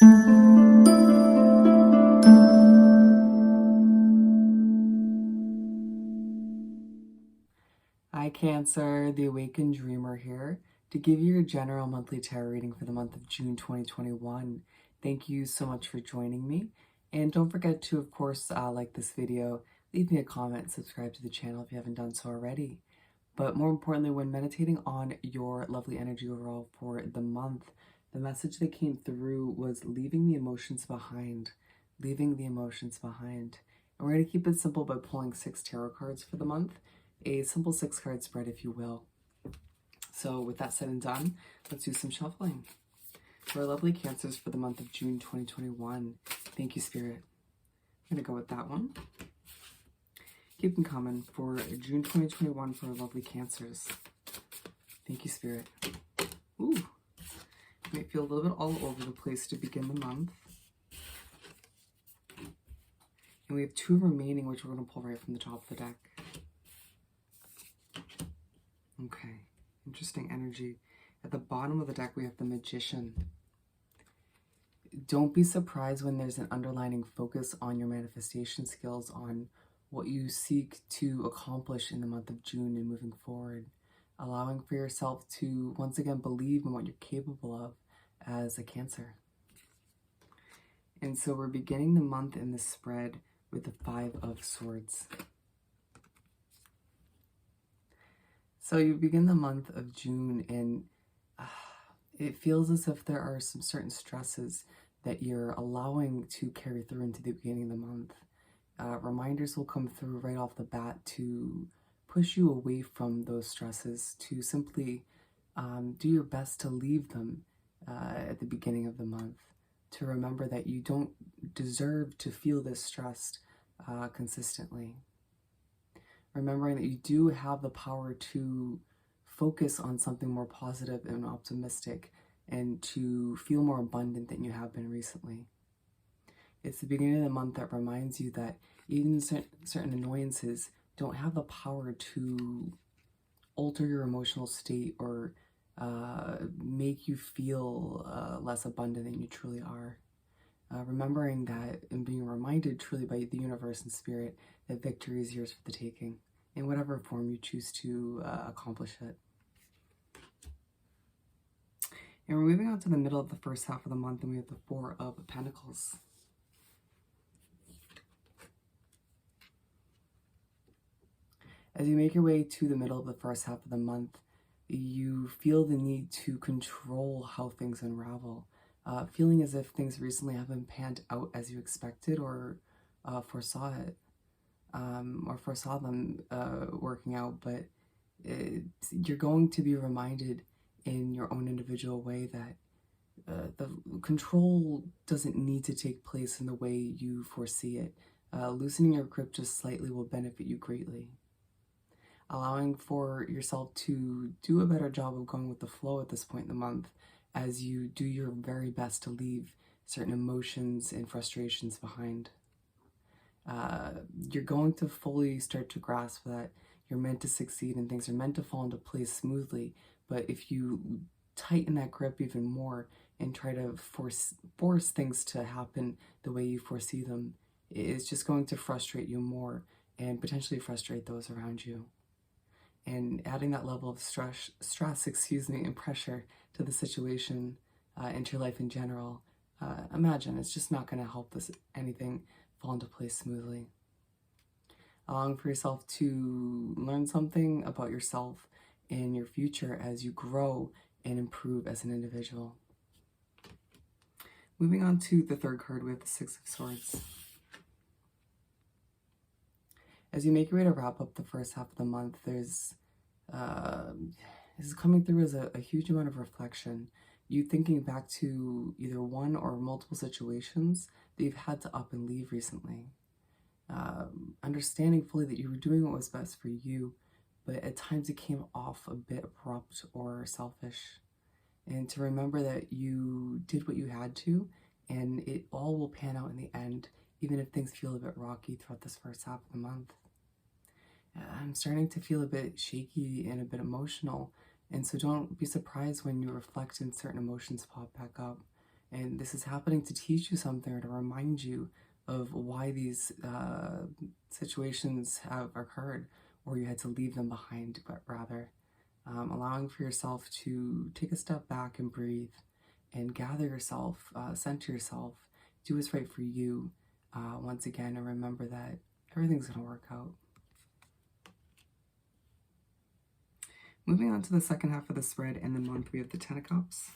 Hi Cancer, the Awakened Dreamer here to give you your general monthly tarot reading for the month of June 2021. Thank you so much for joining me. And don't forget to, of course, like this video, leave me a comment, subscribe to the channel if you haven't done so already. But more importantly, when meditating on your lovely energy overall for the month, the message that came through was leaving the emotions behind. Leaving the emotions behind. And we're going to keep it simple by pulling 6 tarot cards for the month. A simple 6-card spread, if you will. So with that said and done, let's do some shuffling. For our lovely Cancers for the month of June 2021. Thank you, Spirit. I'm going to go with that one. Keep them coming for June 2021 for our lovely Cancers. Thank you, Spirit. Ooh. Might feel a little bit all over the place to begin the month. And we have 2 remaining, which we're going to pull right from the top of the deck. Okay, interesting energy. At the bottom of the deck, we have the Magician. Don't be surprised when there's an underlining focus on your manifestation skills, on what you seek to accomplish in the month of June and moving forward. Allowing for yourself to once again believe in what you're capable of as a Cancer. And so we're beginning the month in the spread with the 5 of Swords. So you begin the month of June and it feels as if there are some certain stresses that you're allowing to carry through into the beginning of the month. Reminders will come through right off the bat to push you away from those stresses, to simply do your best to leave them at the beginning of the month, to remember that you don't deserve to feel this stressed consistently. Remembering that you do have the power to focus on something more positive and optimistic and to feel more abundant than you have been recently. It's the beginning of the month that reminds you that even certain annoyances don't have the power to alter your emotional state or make you feel less abundant than you truly are. Remembering that and being reminded truly by the universe and spirit that victory is yours for the taking in whatever form you choose to accomplish it. And we're moving on to the middle of the first half of the month, and we have the 4 of Pentacles. As you make your way to the middle of the first half of the month, you feel the need to control how things unravel. Feeling as if things recently haven't panned out as you expected or foresaw it, or foresaw them working out, but you're going to be reminded in your own individual way that the control doesn't need to take place in the way you foresee it. Loosening your grip just slightly will benefit you greatly. Allowing for yourself to do a better job of going with the flow at this point in the month, as you do your very best to leave certain emotions and frustrations behind. You're going to fully start to grasp that you're meant to succeed and things are meant to fall into place smoothly, but if you tighten that grip even more and try to force things to happen the way you foresee them, it's just going to frustrate you more and potentially frustrate those around you. And adding that level of stress, and pressure to the situation and to your life in general, imagine it's just not going to help anything fall into place smoothly. Allowing for yourself to learn something about yourself and your future as you grow and improve as an individual. Moving on to the 3rd card, we have the 6 of Swords. As you make your way to wrap up the first half of the month, this is coming through as a huge amount of reflection. You thinking back to either one or multiple situations that you've had to up and leave recently. Understanding fully that you were doing what was best for you, but at times it came off a bit abrupt or selfish. And to remember that you did what you had to, and it all will pan out in the end, even if things feel a bit rocky throughout this first half of the month. I'm starting to feel a bit shaky and a bit emotional, and so don't be surprised when you reflect and certain emotions pop back up. And this is happening to teach you something or to remind you of why these situations have occurred, or you had to leave them behind, but rather allowing for yourself to take a step back and breathe and gather yourself, center yourself, do what's right for you once again, and remember that everything's going to work out. Moving on to the second half of the spread and the month, we have the Ten of Cups.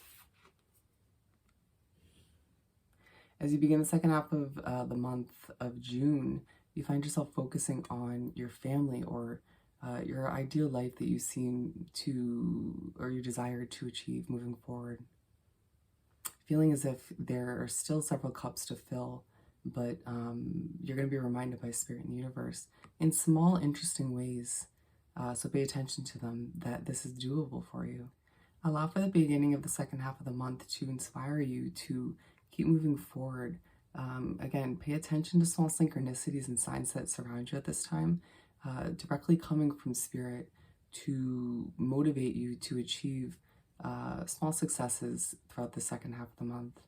As you begin the second half of the month of June, you find yourself focusing on your family or your ideal life that you seem to, or you desire to achieve moving forward. Feeling as if there are still several cups to fill, but you're going to be reminded by Spirit and the universe in small, interesting ways. So pay attention to them, that this is doable for you. Allow for the beginning of the second half of the month to inspire you to keep moving forward. Again, pay attention to small synchronicities and signs that surround you at this time, directly coming from Spirit to motivate you to achieve small successes throughout the second half of the month.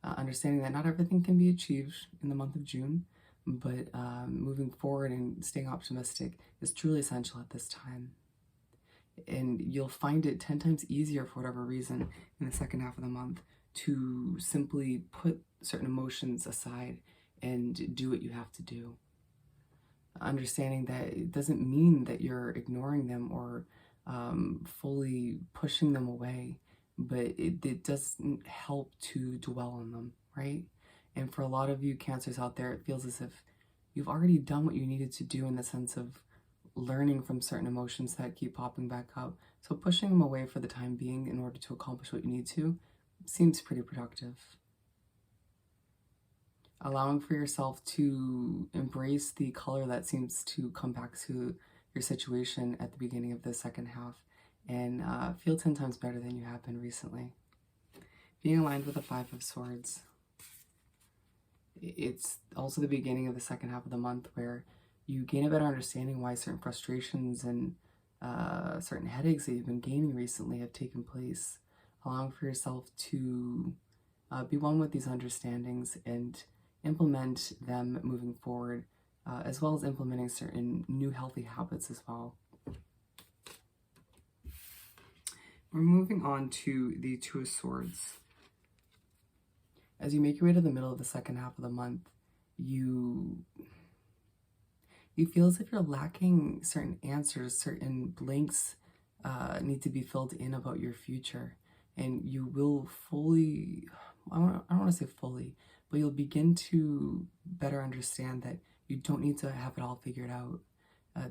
Understanding that not everything can be achieved in the month of June, but moving forward and staying optimistic is truly essential at this time. And you'll find it 10 times easier for whatever reason in the second half of the month to simply put certain emotions aside and do what you have to do. Understanding that it doesn't mean that you're ignoring them or fully pushing them away, but it doesn't help to dwell on them, right? And for a lot of you Cancers out there, it feels as if you've already done what you needed to do in the sense of learning from certain emotions that keep popping back up. So pushing them away for the time being in order to accomplish what you need to seems pretty productive. Allowing for yourself to embrace the color that seems to come back to your situation at the beginning of the second half and feel 10 times better than you have been recently. Being aligned with the Five of Swords. It's also the beginning of the second half of the month where you gain a better understanding why certain frustrations and certain headaches that you've been gaining recently have taken place. Allowing for yourself to be one with these understandings and implement them moving forward, as well as implementing certain new healthy habits as well. We're moving on to the Two of Swords. As you make your way to the middle of the second half of the month, you feel as if you're lacking certain answers, certain blanks need to be filled in about your future. And you will fully, I don't want to say fully, but you'll begin to better understand that you don't need to have it all figured out.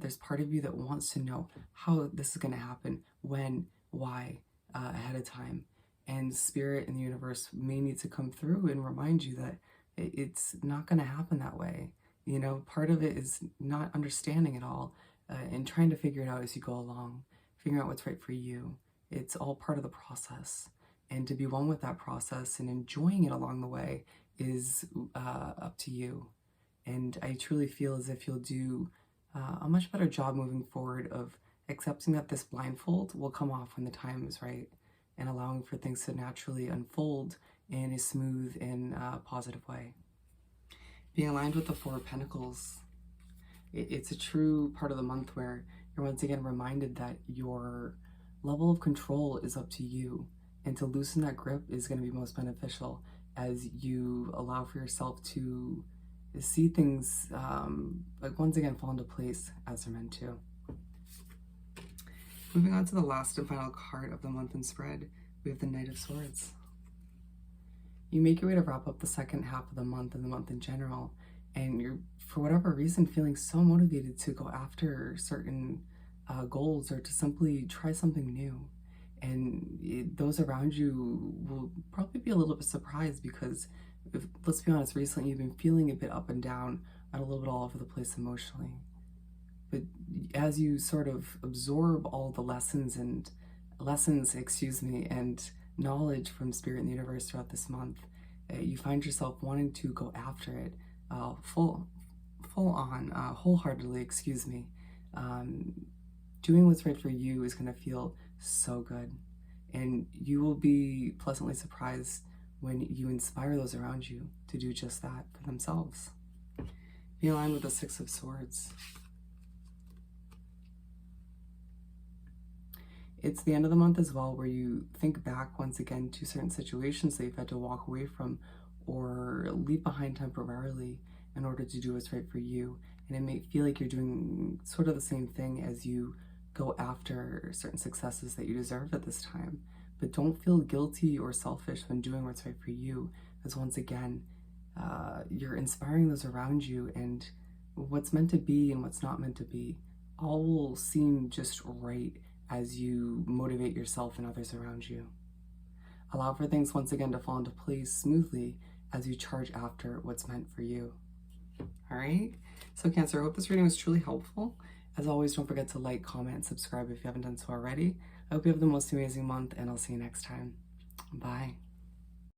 There's part of you that wants to know how this is going to happen, when, why, ahead of time. And Spirit and the universe may need to come through and remind you that it's not going to happen that way. You know, part of it is not understanding it all and trying to figure it out as you go along, figuring out what's right for you. It's all part of the process. And to be one with that process and enjoying it along the way is up to you. And I truly feel as if you'll do a much better job moving forward of accepting that this blindfold will come off when the time is right, and allowing for things to naturally unfold in a smooth and positive way. Being aligned with the Four of Pentacles, it's a true part of the month where you're once again reminded that your level of control is up to you, and to loosen that grip is going to be most beneficial as you allow for yourself to see things like once again fall into place as they're meant to. Moving on to the last and final card of the month in spread, we have the Knight of Swords. You make your way to wrap up the second half of the month and the month in general, and you're, for whatever reason, feeling so motivated to go after certain goals or to simply try something new. And those around you will probably be a little bit surprised because, let's be honest, recently you've been feeling a bit up and down and a little bit all over the place emotionally. But as you sort of absorb all the lessons, and knowledge from Spirit and the universe throughout this month, you find yourself wanting to go after it wholeheartedly, doing what's right for you is going to feel so good. And you will be pleasantly surprised when you inspire those around you to do just that for themselves. Be aligned with the Six of Swords. It's the end of the month as well, where you think back once again to certain situations that you've had to walk away from or leave behind temporarily in order to do what's right for you. And it may feel like you're doing sort of the same thing as you go after certain successes that you deserve at this time. But don't feel guilty or selfish when doing what's right for you, as once again, you're inspiring those around you, and what's meant to be and what's not meant to be all will seem just right as you motivate yourself and others around you. Allow for things once again to fall into place smoothly as you charge after what's meant for you. All right? So Cancer, I hope this reading was truly helpful. As always, don't forget to like, comment, and subscribe if you haven't done so already. I hope you have the most amazing month, and I'll see you next time. Bye.